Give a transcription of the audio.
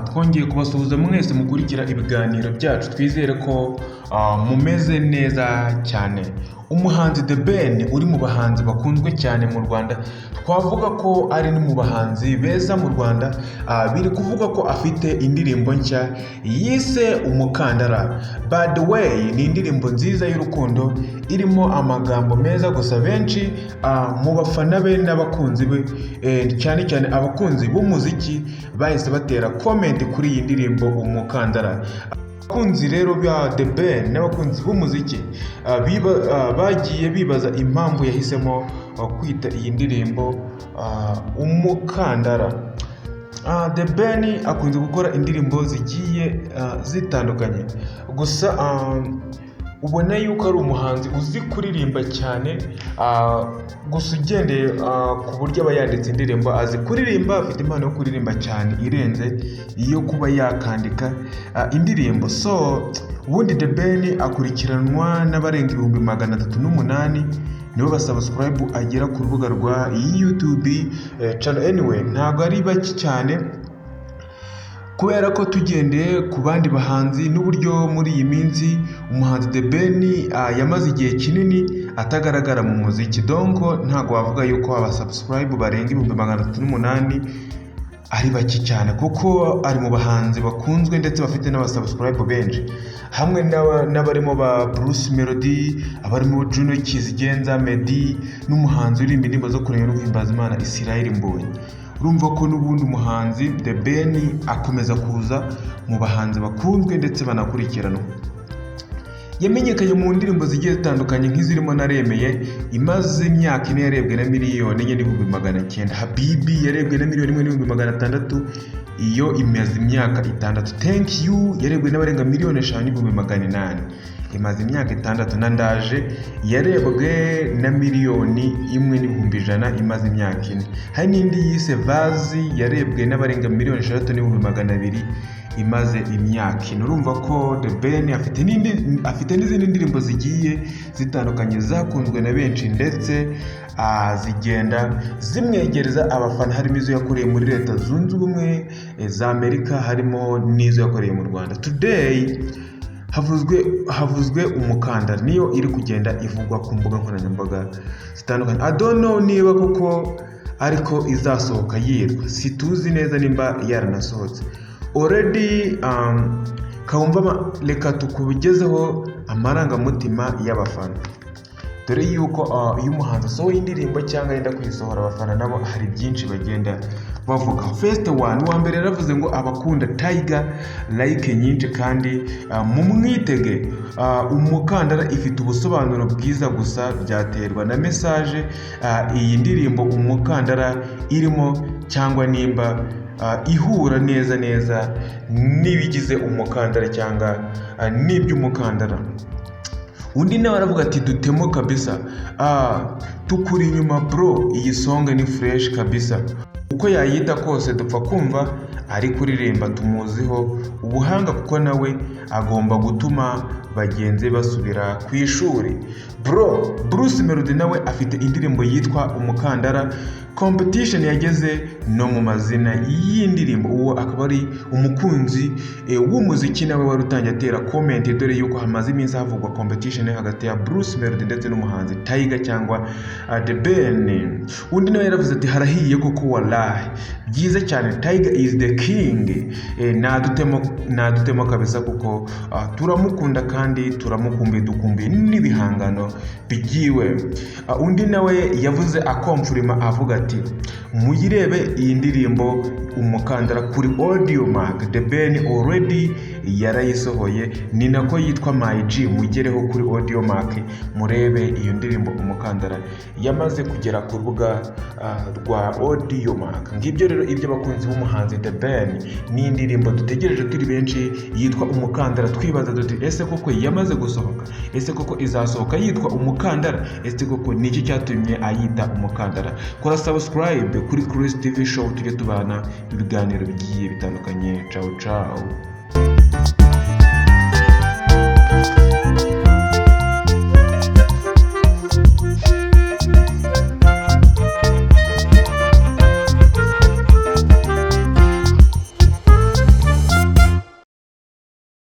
Twongeye kubasuhuza mwese mukurikira ibiganiro byacu, twizere ko mumeze neza cyane. Umuhanzi The Ben uri mu bahanzi bakunzwe cyane mu Rwanda, twavuga ko ari no mu bahanzi beza mu Rwanda. Biri kuvuga ko afite indirimbo nshya yise Umukandara. By the way, ni indirimbo nziza y'urukundo irimo amagambo meza gusa benshi mu bafana be n'abakunzi be, cyane cyane abakunzi b'umuziki bahise batera comment kuri iyi ndirimbo Umukandara. Abakunzi rero ba The Ben n'abakunzi b'umuziki bagiye bibaza impamvu yahisemo kwita iyi ndirimbo Umukandara. The Ben akunze gukora indirimbo zigiye zitandukanye, gusa ubona yuko ari umuhanzi uzi kuririmba cyane, gusa ugendeye ku buryo aba yanditse indirimbo azi kuririmba, afite impano yo kuririmba cyane irenze iyo kuba yakandika indirimbo. Ubundi The Ben akurikiranwa n'abarenga 308,000 nibo basubscribe agera ku rubuga rwa YouTube channel. Anyway, ntabwo ari bake cyane, kubera ko tugendeye ku bandi bahanzi n'uburyo muri iyi minsi umuhanzi The Ben yamaze igihe kinini atagaragara mu muziki, donc ntabwo wavuga yuko abasubscribe barenga 308,000 ari bake cyane, kuko ari mu bahanzi bakunzwe ndetse bafite n'abasubscribe benshi, hamwe n'abarimo ba Bruce Melody, abarimo Juno Kizigenza, Meddy, n'umuhanzi uririmba indirimbo zo kuramya no guhimbaza Imana Israel Mbonyi. Urumva ko n'ubundi umuhanzi The Ben akomeza kuza mu bahanzi bakunzwe ndetse banakurikiranwa. Yamenyekanye mu ndirimbo zigiye zitandukanye nk'izirimo Naremeye, imaze imyaka 4 yarebwe na miliyoni 4,900. Habibi yarebwe na miliyoni 1,600,000, iyo imaze imyaka 6. Thank You yarebwe n'abarenga miliyoni 5,800, imaze imyaka 6. Na Ndaje yarebwe na miliyoni 1,100,000, imaze imyaka 4. Hari n'indi yise Vazi yarebwe n'abarenga miliyoni 6,200,000, imaze imyaka 4. Urumva ko The Ben afite n'izindi ndirimbo zigiye zitandukanye zakunzwe na benshi, ndetse zigenda zimwegereza abafana, harimo izo yakoreye muri Leta Zunze Ubumwe za Amerika, harimo n'izo yakoreye mu Rwanda. Today havuzwe Umukandara, niyo iri kugenda ivugwa ku mbuga nkoranyambaga zitandukanye. I don't know niba koko ariko izasohoka yitwa, situzi neza nimba yaranasohotse already. Reka tukugezeho amarangamutima y'abafana, dore yuko iyo umuhanzi asohoye indirimbo cyangwa yenda kuyisohora, abafana nabo hari byinshi bagenda bavuga. First one, uwa mbere yaravuze ngo abakunda Tiger like nyinshi kandi mumwitege. Umukandara ifite ubusobanuro bwiza, gusa byaterwa na message iyi ndirimbo Umukandara irimo, cyangwa nimba ihura neza n'ibigize umukandara cyangwa n'iby'umukandara. Undi nawe aravuga ati dutemo kabisa, tukuri inyuma bro, iyi song ni fresh kabisa. Uko yayita kose dupfa kumva ari kuririmba, tumuziho ubuhanga, kuko nawe agomba gutuma bagenzi basubira ku ishuri. Bruce Melody nawe afite indirimbo yitwa Umukandara. Competition yageze no mu mazina y'indirimbo. Uwo akaba ari umukunzi w'umuziki nawe wari utangiye atera comment, dore yuko hamaze iminsi havugwa competition hagati ya Bruce Melody ndetse n'umuhanzi Tiger cyangwa The Ben. Undi nawe yaravuze ati harahiye koko wallahi, byiza cyane, Tiger is the king. Nadutemo kabisa, kuko turamukunda kandi dukumbuye n'ibihangano bigiwe. Undi nawe yavuze akomfurima avuga ati muyirebe iyi ndirimbo Umukandara kuri Audiomack. The Ben already yarayisohoye, ni nako yitwa My G. Mugereho kuri Audiomack murebe iyo ndirimbo Umukandara, yamaze kugera ku rubuga rwa Audiomack. Ngibyo rero ibyo abakunzi b'umuhanzi The Ben, ni indirimbo dutegereje turi benshi yitwa Umukandara. Twibaza duti ese koko yamaze gusohoka? Ese koko izasohoka yitwa Umukandara? Ese koko niki cyatumye ayita Umukandara? Kora subscribe kuri Chris TV Show, tujye tubana ibiganiro bigiye bitandukanye. Ciao ciao.